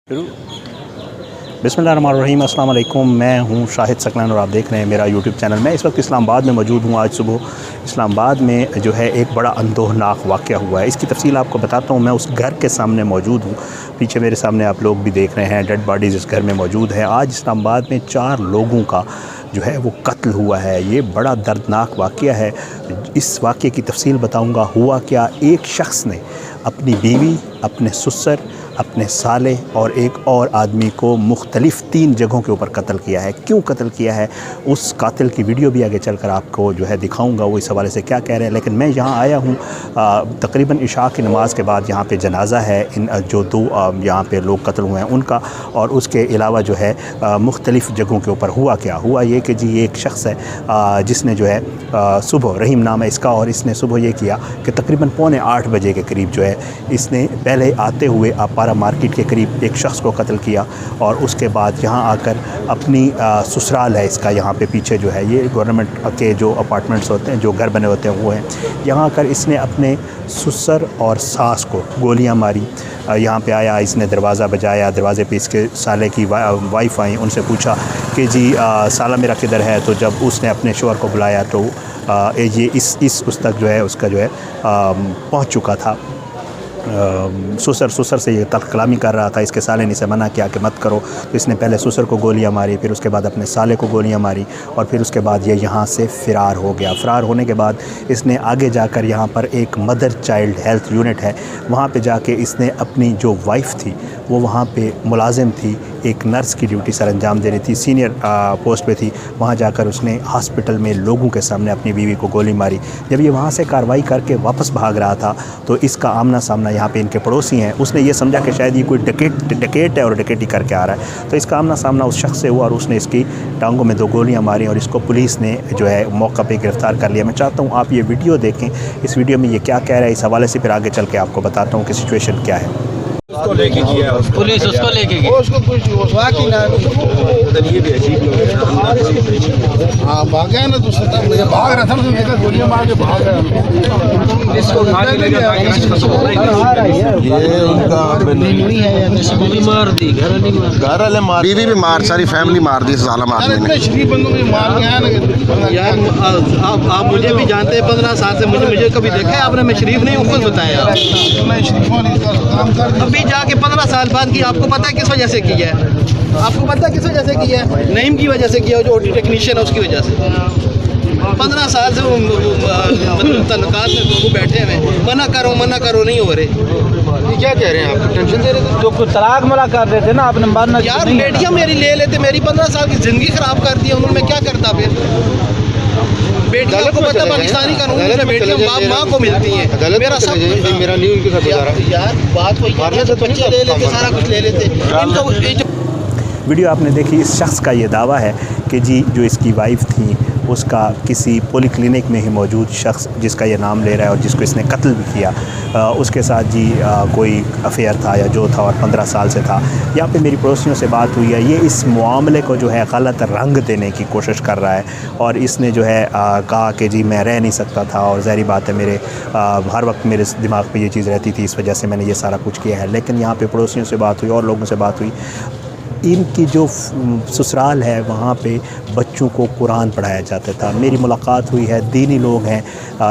बिस्मिल्लाहिर्रहमानिर्रहीम, अस्सलाम वालेकुम। मैं हूं शाहिद सकलान और आप देख रहे हैं मेरा यूट्यूब चैनल। मैं इस वक्त इस्लामाबाद में मौजूद हूं। आज सुबह इस्लामाबाद में जो है एक बड़ा अंदोहनाक वाक़या हुआ है। इसकी तफसील आपको बताता हूं। मैं उस घर के सामने मौजूद हूं। पीछे मेरे सामने आप लोग भी देख रहे हैं, डेड बॉडीज़ इस घर में मौजूद हैं। आज इस्लामाबाद में 4 लोगों का जो है वो कत्ल हुआ है। ये बड़ा दर्दनाक वाक़या है। इस वाक़ये की तफसील बताऊँगा। हुआ क्या, एक शख्स ने अपनी बीवी, अपने ससुर, अपने साले और एक और आदमी को मुख्तलिफ़ 3 जगहों के ऊपर कत्ल किया है। क्यों कत्ल किया है, उस कातिल की वीडियो भी आगे चलकर आपको जो है दिखाऊंगा, वो इस हवाले से क्या कह रहे हैं। लेकिन मैं यहाँ आया हूँ तकरीबन इशा की नमाज़ के बाद। यहाँ पे जनाजा है इन जो 2 यहाँ पे लोग कत्ल हुए हैं उनका, और उसके अलावा जो है मुख्तलिफ़ जगहों के ऊपर हुआ क्या। हुआ ये कि जी एक शख्स है जिसने जो है सुबह, रहीम नाम है इसका, और इसने सुबह ये किया कि तकरीबन 7:45 बजे के करीब जो है इसने पहले आते हुए पारा मार्केट के करीब एक शख्स को कत्ल किया, और उसके बाद यहाँ आकर अपनी ससुराल है इसका, यहाँ पे पीछे जो है ये गवर्नमेंट के जो अपार्टमेंट्स होते हैं, जो घर बने होते हैं वो हैं, यहाँ आकर इसने अपने ससुर और सास को गोलियां मारी। यहाँ पे आया, इसने दरवाज़ा बजाया, दरवाज़े पे इसके साले की वाइफ आई, उनसे पूछा कि जी साला मेरा किधर है। तो जब उसने अपने शोहर को बुलाया तो ये इस उस तक जो है उसका जो है पहुँच चुका था। ससुर से ये तल्ख़ कलामी कर रहा था। इसके साले ने इसे मना किया कि मत करो, तो इसने पहले ससुर को गोलियां मारी, फिर उसके बाद अपने साले को गोलियां मारी, और फिर उसके बाद ये यहाँ से फ़रार हो गया। फ़रार होने के बाद इसने आगे जाकर यहाँ पर एक मदर चाइल्ड हेल्थ यूनिट है, वहाँ पे जाके इसने अपनी जो वाइफ़ थी वो वहाँ पे मुलाजिम थी, एक नर्स की ड्यूटी सर अंजाम दे रही थी, सीनियर पोस्ट पे थी। वहाँ जाकर उसने हॉस्पिटल में लोगों के सामने अपनी बीवी को गोली मारी। जब ये वहाँ से कार्रवाई करके वापस भाग रहा था तो इसका आमना सामना, यहाँ पे इनके पड़ोसी हैं, उसने ये समझा कि शायद ये कोई डकैत है और डकैती करके आ रहा है। तो इसका आमना सामना उस शख्स से हुआ और उसने इसकी टांगों में 2 गोलियाँ मारी, और इसको पुलिस ने जो है मौका पर गिरफ़्तार कर लिया। मैं चाहता हूँ आप ये वीडियो देखें। इस वीडियो में ये क्या कह रहा है, इस हवाले से फिर आगे चल के आपको बताता हूँ कि सिचुएशन क्या है। उसको लेके गया, पुलिस उसको लेके गई, उसको कुछ हुआ कि ना, ये भी अजीब लोग हैं। हाँ भाग गया ना, दूसरे तरफ मुझे भाग रहा था, मुझे गोलियां मार के भाग गया। इसको ये उनका मार दी, घर वाले मार, बीवी भी मार, सारी फैमिली मार दी साला आदमी ने। शरीफ बंदों को मार के आया ना यार। आप मुझे भी जानते हैं, 15 साल से मुझे कभी देखा है आपने? मैं शरीफ नहीं हूँ, खुद बताया। मैं शरीफों ने काम कर अभी जाके 15 साल बाद की आपको पता है किस वजह से किया है? आपको पता है किस वजह से किया है? नईम की वजह से किया, जो ओटी टेक्नीशियन है उसकी वजह से। 15 साल से वो मतलब तल्लुकात में वो बैठे हुए, मना करो नहीं हो रहे। क्या कह रहे हैं आप? टेंशन दे रहे थे? जो कुछ तलाक मला कर देते ना, आपने मारना यार बेटियाँ मेरी ले लेते, मेरी 15 साल की ज़िंदगी ख़राब कर दी उन्होंने। मैं क्या करता फिर? बेटियों को पता पाकिस्तानी कानून में बेटियां बाप माँ को मिलती हैं। मेरा सब मेरा नहीं उनके साथ यार बात वही है, तो बच्चे ले लेते, सारा कुछ ले लेते। वीडियो आपने देखी। इस शख्स का ये दावा है कि जी जो इसकी वाइफ़ थी उसका किसी पॉलीक्लिनिक में ही मौजूद शख्स जिसका ये नाम ले रहा है और जिसको इसने कत्ल भी किया, उसके साथ जी कोई अफेयर था या जो था, और 15 साल से था। यहाँ पे मेरी पड़ोसियों से बात हुई है, ये इस मामले को जो है गलत रंग देने की कोशिश कर रहा है, और इसने जो है कहा कि जी मैं रह नहीं सकता था, और ज़ाहिर बात है मेरे हर वक्त मेरे दिमाग में ये चीज़ रहती थी, इस वजह से मैंने ये सारा कुछ किया है। लेकिन यहाँ पे पड़ोसियों से बात हुई और लोगों से बात हुई, इनकी जो ससुराल है वहाँ पे बच्चों को कुरान पढ़ाया जाता था। मेरी मुलाकात हुई है, दीनी लोग हैं,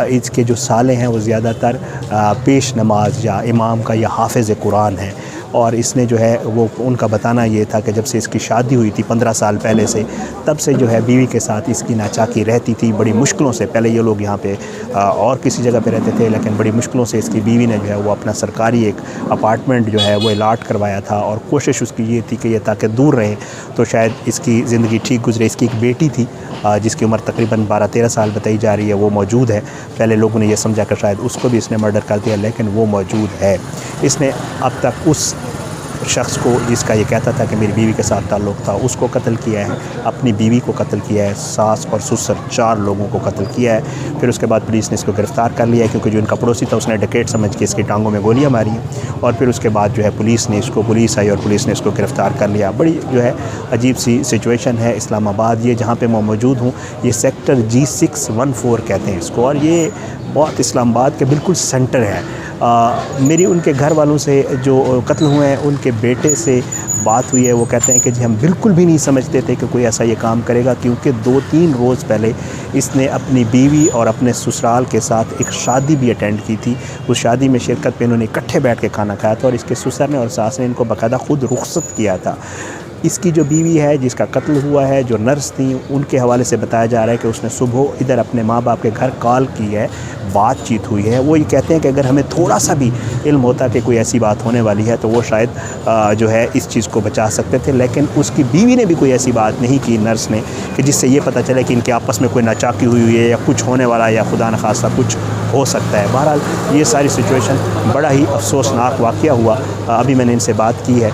इसके जो साले हैं वो ज़्यादातर पेश नमाज या इमाम का या हाफिज़ कुरान है, और इसने जो है वो उनका बताना ये था कि जब से इसकी शादी हुई थी 15 साल पहले से, तब से जो है बीवी के साथ इसकी नाचाकी रहती थी बड़ी मुश्किलों से। पहले ये लोग यहाँ पे और किसी जगह पे रहते थे, लेकिन बड़ी मुश्किलों से इसकी बीवी ने जो है वो अपना सरकारी एक अपार्टमेंट जो है वो अलाट करवाया था, और कोशिश उसकी ये थी कि ये ताकि दूर रहे तो शायद इसकी ज़िंदगी ठीक गुजरे। इसकी एक बेटी थी जिसकी उम्र तकरीबन 12-13 साल बताई जा रही है, वो मौजूद है। पहले लोगों ने यह समझा कि शायद उसको भी इसने मर्डर कर दिया, लेकिन वो मौजूद है। इसने अब तक उस शख्स को जिसका ये कहता था कि मेरी बीवी के साथ ताल्लुक़ था, उसको कत्ल किया है, अपनी बीवी को कत्ल किया है, सास और ससुर 4 लोगों को कत्ल किया है। फिर उसके बाद पुलिस ने इसको गिरफ़्तार कर लिया है, क्योंकि जो इनका पड़ोसी था उसने डकैत समझ के इसकी टांगों में गोलियां मारी हैं, और फिर उसके बाद जो है पुलिस आई और पुलिस ने इसको गिरफ़्तार कर लिया। बड़ी जो है अजीब सी सिचुएशन है इस्लामाबाद। ये जहाँ पर मैं मौजूद हूँ, ये सेक्टर G614 कहते हैं इसको, और ये बहुत इस्लामाबाद के बिल्कुल सेंटर है। मेरी उनके घर वालों से जो कत्ल हुए हैं उनके बेटे से बात हुई है। वो कहते हैं कि जी हम बिल्कुल भी नहीं समझते थे कि कोई ऐसा ये काम करेगा, क्योंकि 2-3 रोज़ पहले इसने अपनी बीवी और अपने ससुराल के साथ एक शादी भी अटेंड की थी। उस शादी में शिरकत पे इन्होंने इकट्ठे बैठ के खाना खाया था और इसके ससुर ने और सास ने इनको बाकायदा खुद रुखसत किया था। इसकी जो बीवी है जिसका कत्ल हुआ है, जो नर्स थी, उनके हवाले से बताया जा रहा है कि उसने सुबह इधर अपने माँ बाप के घर कॉल की है, बातचीत हुई है। वो ये कहते हैं कि अगर हमें थोड़ा सा भी इल्म होता कि कोई ऐसी बात होने वाली है तो वो शायद जो है इस चीज़ को बचा सकते थे, लेकिन उसकी बीवी ने भी कोई ऐसी बात नहीं की, नर्स ने, कि जिससे ये पता चले कि इनके आपस में कोई नाचाकी हुई है या कुछ होने वाला है या खुदा न खास्ता कुछ हो सकता है। बहरहाल ये सारी सिचुएशन बड़ा ही अफसोसनाक वाक़या हुआ। अभी मैंने इनसे बात की है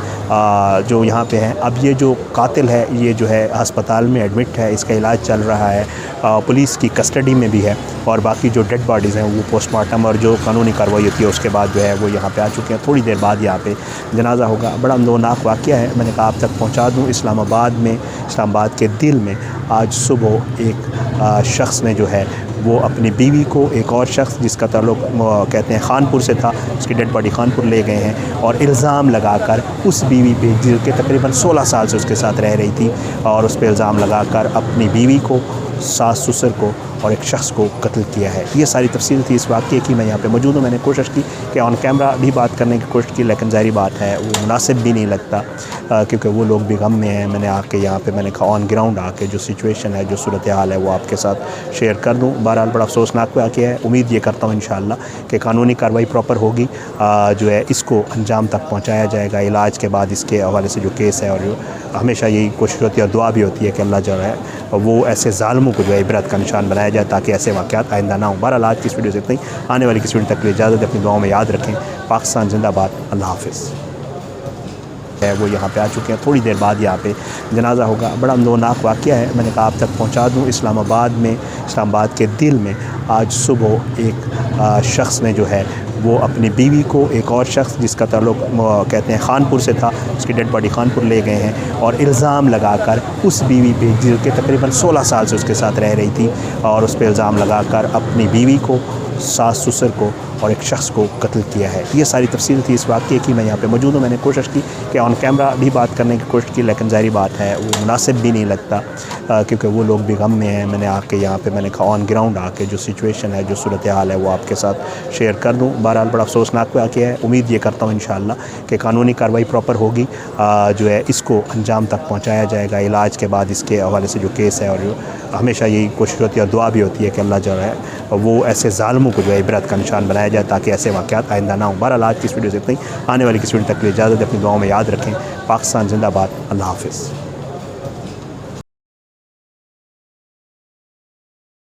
जो यहाँ पे हैं। अब ये जो कातिल है ये जो है अस्पताल में एडमिट है, इसका इलाज चल रहा है, पुलिस की कस्टडी में भी है और बाकी जो डेड बॉडीज़ हैं वो पोस्टमार्टम और जो कानूनी कार्रवाई होती है उसके बाद जो है वो यहाँ पे आ चुके हैं। थोड़ी देर बाद यहाँ पे जनाजा होगा। बड़ा अफसोसनाक वाक़या है। मैंने कहा आप तक पहुँचा दूँ। इस्लामाबाद के दिल में आज सुबह एक शख्स ने जो है वो अपनी बीवी को, एक और शख्स जिसका ताल्लुक़ कहते हैं खानपुर से था, उसकी डेड बॉडी खानपुर ले गए हैं और इल्ज़ाम लगाकर उस बीवी पे जो कि तकरीबन 16 साल से उसके साथ रह रही थी और उस पर इल्ज़ाम लगाकर अपनी बीवी को, सास ससुर को और एक शख्स को कत्ल किया है। ये सारी तफसील थी इस वाक़े की। मैं यहाँ पे मौजूद हूँ। मैंने कोशिश की कि ऑन कैमरा भी बात करने की कोशिश की, लेकिन ज़ाहिर बात है वो मुनासिब भी नहीं लगता क्योंकि वो लोग भी गम में हैं। मैंने आके यहाँ पे मैंने कहा ऑन ग्राउंड आके जो सिचुएशन है, जो सूरत हाल है वो आपके साथ शेयर कर दूँ। बहरहाल बड़ा अफसोसनाक वाक़या है। उम्मीद ये करता हूँ इंशाअल्लाह कि कानूनी कार्रवाई प्रॉपर होगी, जो है इसको अंजाम तक पहुँचाया जाएगा। इलाज के बाद इसके हवाले से जो केस है, और जो हमेशा यही कोशिश होती है और दुआ भी होती है कि अल्लाह जो है वो ऐसे ज़ालिमों को जो है इबरत का निशान बनाया जाए ताकि ऐसे वाक़यात आइंदा ना हो। बहरहाल आज की इस वीडियो से इतना ही। आने वाली किस वीडियो तक के लिए इजाज़त, अपनी दुआओं में याद रखें। पाकिस्तान जिंदाबाद। अल्लाह हाफ़िज़। है वो यहाँ पे आ चुके हैं। थोड़ी देर बाद यहाँ पे जनाजा होगा। बड़ा अफसोसनाक वाक़या है। मैंने कहा आप तक पहुँचा दूँ। इस्लामाबाद के दिल में आज सुबह एक शख्स ने जो है वो अपनी बीवी को, एक और शख्स जिसका ताल्लुक़ कहते हैं खानपुर से था, उसकी डेड बॉडी खानपुर ले गए हैं और इल्ज़ाम लगाकर उस बीवी पे जो कि तकरीबन 16 साल से उसके साथ रह रही थी और उस पर इल्ज़ाम लगाकर अपनी बीवी को, सास ससुर को और एक शख्स को कत्ल किया है। ये सारी तफसील थी इस वाक़े की। मैं यहाँ पे मौजूद हूँ। मैंने कोशिश की कि ऑन कैमरा भी बात करने की कोशिश की, लेकिन ज़ाहिर बात है वो मुनासिब भी नहीं लगता क्योंकि वो लोग भी गम में हैं। मैंने आके यहाँ पे मैंने कहा ऑन ग्राउंड आके जो सिचुएशन है, जो सूरत हाल है वो आपके साथ शेयर कर दूँ। बहरहाल बड़ा अफसोसनाक वाक़या है। उम्मीद ये करता हूँ इंशाअल्लाह कि कानूनी कार्रवाई प्रॉपर होगी, जो है इसको अंजाम तक पहुँचाया जाएगा। इलाज के बाद इसके हवाले से जो केस है, और जो हमेशा यही कोशिश होती है और दुआ भी होती है कि अल्लाह जो है वो ऐसे ज़ालिमों को जो है इबरत का निशान बनाया जाए ताकि ऐसे वाक़यात आइंदा ना हो। बहरहाल आज की इस वीडियो से इतना ही। आने वाली किस वीडियो तक के लिए इजाज़त, अपनी दुआओं में याद रखें। पाकिस्तान जिंदाबाद। अल्लाह हाफ़िज़।